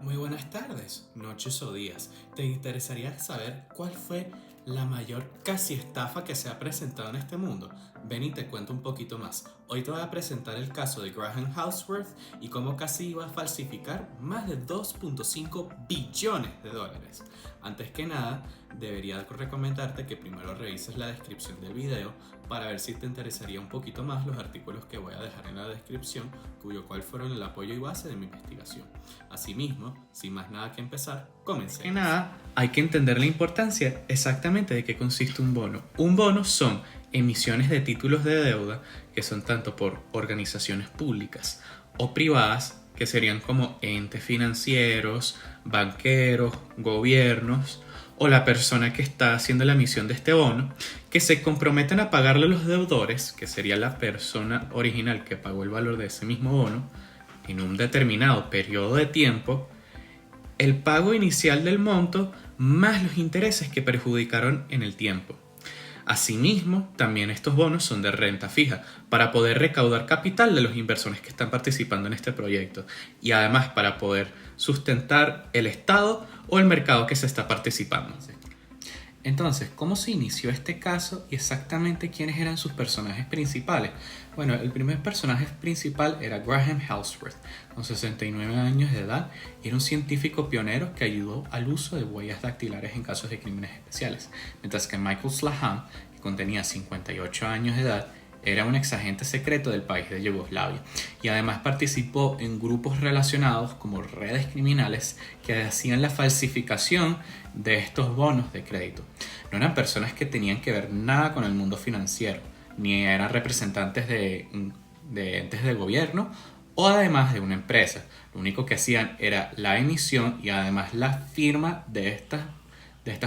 Muy buenas tardes, noches o días. ¿Te interesaría saber cuál fue la mayor casi estafa que se ha presentado en este mundo? Ven y te cuento un poquito más. Hoy te voy a presentar el caso de Graham Houseworth y cómo casi iba a falsificar más de 2.5 billones de dólares. Antes que nada, debería recomendarte que primero revises la descripción del video para ver si te interesaría un poquito más los artículos que voy a dejar en la descripción, cuyo cual fueron el apoyo y base de mi investigación. Asimismo, sin más nada que empezar, comencemos. Que nada, hay que entender la importancia exactamente de qué consiste un bono. Un bono son emisiones de títulos de deuda que son tanto por organizaciones públicas o privadas, que serían como entes financieros, banqueros, gobiernos o la persona que está haciendo la emisión de este bono, que se comprometen a pagarle a los deudores, que sería la persona original que pagó el valor de ese mismo bono, en un determinado periodo de tiempo, el pago inicial del monto más los intereses que perjudicaron en el tiempo. Asimismo, también estos bonos son de renta fija para poder recaudar capital de los inversores que están participando en este proyecto y además para poder sustentar el Estado o el mercado que se está participando. Entonces, ¿cómo se inició este caso y exactamente quiénes eran sus personajes principales? Bueno, el primer personaje principal era Graham Houseworth, con 69 años de edad, y era un científico pionero que ayudó al uso de huellas dactilares en casos de crímenes especiales, mientras que Michael Slaham, que contenía 58 años de edad, era un exagente secreto del país de Yugoslavia y además participó en grupos relacionados como redes criminales que hacían la falsificación de estos bonos de crédito. No eran personas que tenían que ver nada con el mundo financiero, ni eran representantes de entes de gobierno o además de una empresa. Lo único que hacían era la emisión y además la firma de estas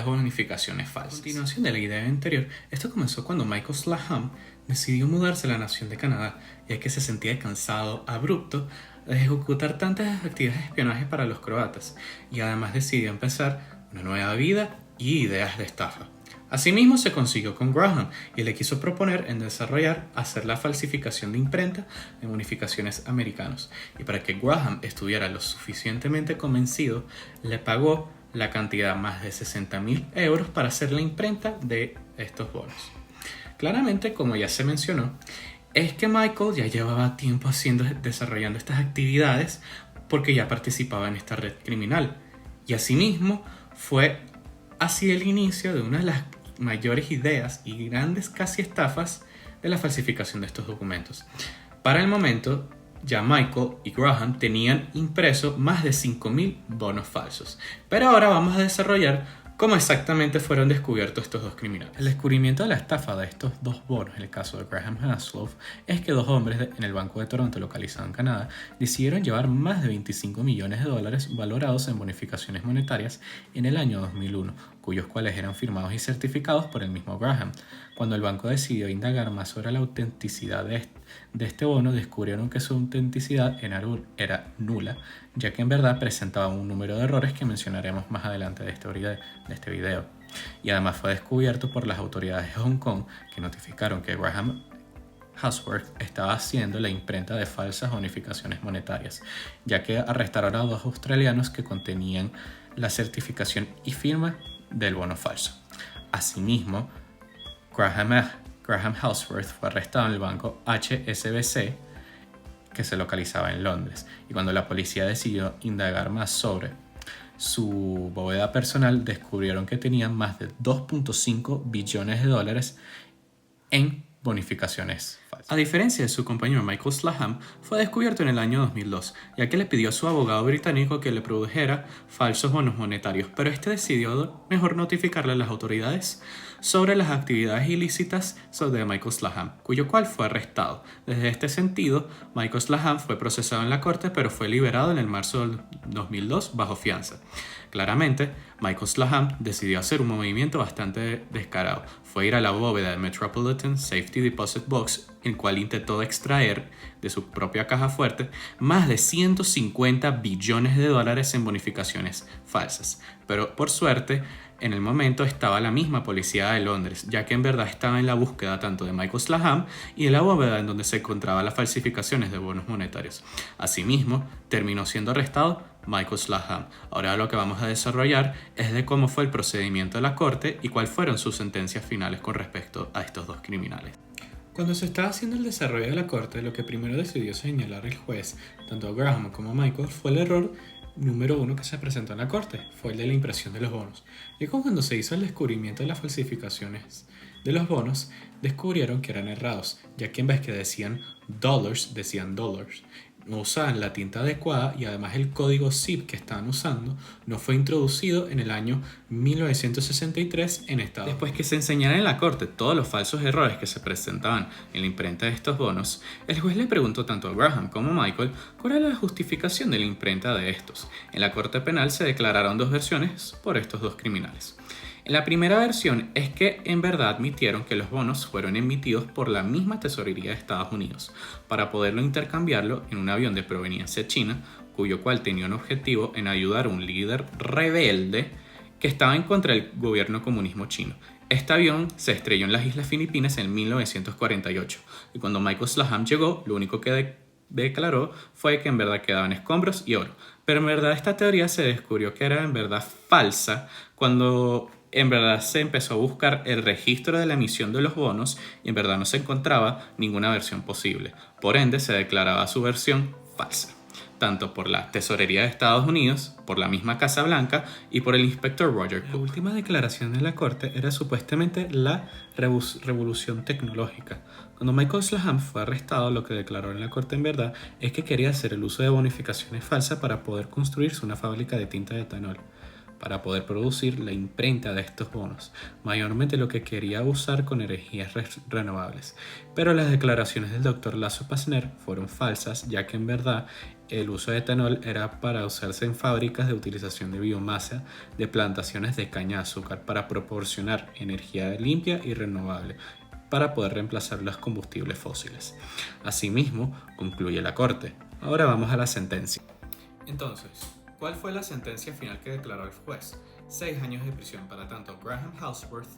bonificaciones falsas. A continuación de la idea anterior, esto comenzó cuando Michael Slaham decidió mudarse a la nación de Canadá, ya que se sentía cansado, abrupto, de ejecutar tantas actividades de espionaje para los croatas, y además decidió empezar una nueva vida y ideas de estafa. Asimismo se consiguió con Graham y le quiso proponer en hacer la falsificación de imprenta de bonificaciones americanos, y para que Graham estuviera lo suficientemente convencido, le pagó la cantidad más de 60.000 euros para hacer la imprenta de estos bonos. Claramente, como ya se mencionó, es que Michael ya llevaba tiempo desarrollando estas actividades porque ya participaba en esta red criminal. Y asimismo fue así el inicio de una de las mayores ideas y grandes casi estafas de la falsificación de estos documentos. Para el momento, ya Michael y Graham tenían impreso más de 5.000 bonos falsos. Pero ahora vamos a desarrollar cómo exactamente fueron descubiertos estos dos criminales. El descubrimiento de la estafa de estos dos bonos, en el caso de Graham Houseworth, es que dos hombres en el Banco de Toronto, localizado en Canadá, decidieron llevar más de 25 millones de dólares valorados en bonificaciones monetarias en el año 2001, cuyos cuales eran firmados y certificados por el mismo Graham. Cuando el banco decidió indagar más sobre la autenticidad de este bono, descubrieron que su autenticidad era nula, ya que en verdad presentaba un número de errores que mencionaremos más adelante de este video. Y además fue descubierto por las autoridades de Hong Kong, que notificaron que Graham Houseworth estaba haciendo la imprenta de falsas bonificaciones monetarias, ya que arrestaron a dos australianos que contenían la certificación y firma del bono falso. Asimismo, Graham Houseworth fue arrestado en el banco HSBC, que se localizaba en Londres, y cuando la policía decidió indagar más sobre su bóveda personal, descubrieron que tenían más de 2.5 billones de dólares en bonificaciones falsas. A diferencia de su compañero Michael Slaham, fue descubierto en el año 2002, ya que le pidió a su abogado británico que le produjera falsos bonos monetarios, pero este decidió mejor notificarle a las autoridades sobre las actividades ilícitas de Michael Slaham, cuyo cual fue arrestado. Desde este sentido, Michael Slaham fue procesado en la corte, pero fue liberado en el marzo del 2002 bajo fianza. Claramente, Michael Slaham decidió hacer un movimiento bastante descarado. Fue ir a la bóveda de Metropolitan Safety Deposit Box, el cual intentó extraer de su propia caja fuerte más de 150 billones de dólares en bonificaciones falsas. Pero por suerte, en el momento estaba la misma policía de Londres, ya que en verdad estaba en la búsqueda tanto de Michael Slaham y de la bóveda en donde se encontraban las falsificaciones de bonos monetarios. Asimismo, terminó siendo arrestado Michael Slaham. Ahora lo que vamos a desarrollar es de cómo fue el procedimiento de la corte y cuáles fueron sus sentencias finales con respecto a estos dos criminales. Cuando se estaba haciendo el desarrollo de la corte, lo que primero decidió señalar el juez, tanto a Graham como a Michael, fue el error número uno que se presentó en la corte, fue el de la impresión de los bonos. Y cuando se hizo el descubrimiento de las falsificaciones de los bonos, descubrieron que eran errados, ya que en vez que decían dollars, no usaban la tinta adecuada y además el código zip que estaban usando no fue introducido en el año 1963 en Estados Unidos. Después que se enseñara en la corte todos los falsos errores que se presentaban en la imprenta de estos bonos, el juez le preguntó tanto a Graham como a Michael cuál era la justificación de la imprenta de estos. En la corte penal se declararon dos versiones por estos dos criminales. La primera versión es que en verdad admitieron que los bonos fueron emitidos por la misma tesorería de Estados Unidos para poderlo intercambiarlo en un avión de proveniencia china, cuyo cual tenía un objetivo en ayudar a un líder rebelde que estaba en contra del gobierno comunismo chino. Este avión se estrelló en las Islas Filipinas en 1948 y cuando Michael Slaham llegó, lo único que declaró fue que en verdad quedaban escombros y oro. Pero en verdad esta teoría se descubrió que era en verdad falsa cuando en verdad se empezó a buscar el registro de la emisión de los bonos y en verdad no se encontraba ninguna versión posible. Por ende, se declaraba su versión falsa, tanto por la Tesorería de Estados Unidos, por la misma Casa Blanca y por el inspector Roger Cook. La última declaración de la corte era supuestamente la revolución tecnológica. Cuando Michael Slaham fue arrestado, lo que declaró en la corte en verdad es que quería hacer el uso de bonificaciones falsas para poder construirse una fábrica de tinta de etanol, para poder producir la imprenta de estos bonos, mayormente lo que quería usar con energías renovables. Pero las declaraciones del Dr. Lazo Pazner fueron falsas, ya que en verdad el uso de etanol era para usarse en fábricas de utilización de biomasa de plantaciones de caña de azúcar para proporcionar energía limpia y renovable para poder reemplazar los combustibles fósiles. Asimismo, concluye la corte. Ahora vamos a la sentencia. Entonces, ¿cuál fue la sentencia final que declaró el juez? 6 años de prisión para tanto Graham Halsworth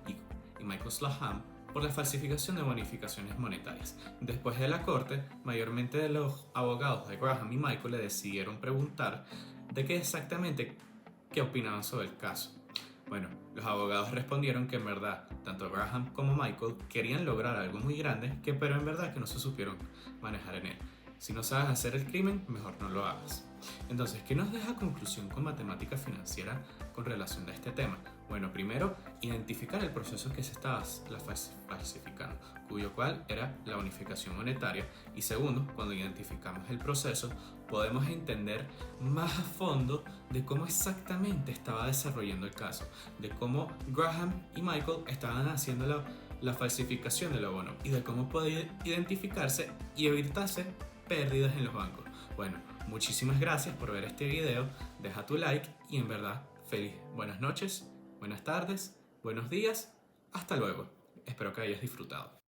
y Michael Slaham por la falsificación de bonificaciones monetarias. Después de la corte, mayormente de los abogados de Graham y Michael le decidieron preguntar de qué exactamente qué opinaban sobre el caso. Bueno, los abogados respondieron que en verdad tanto Graham como Michael querían lograr algo muy grande, pero en verdad que no se supieron manejar en él. Si no sabes hacer el crimen, mejor no lo hagas. Entonces, ¿qué nos deja conclusión con matemática financiera con relación a este tema? Bueno, primero, identificar el proceso que se estaba falsificando, cuyo cual era la unificación monetaria. Y segundo, cuando identificamos el proceso, podemos entender más a fondo de cómo exactamente estaba desarrollando el caso, de cómo Graham y Michael estaban haciendo la falsificación del bono y de cómo podía identificarse y evitarse pérdidas en los bancos. Bueno, muchísimas gracias por ver este video, deja tu like y en verdad, buenas noches, buenas tardes, buenos días, hasta luego. Espero que hayas disfrutado.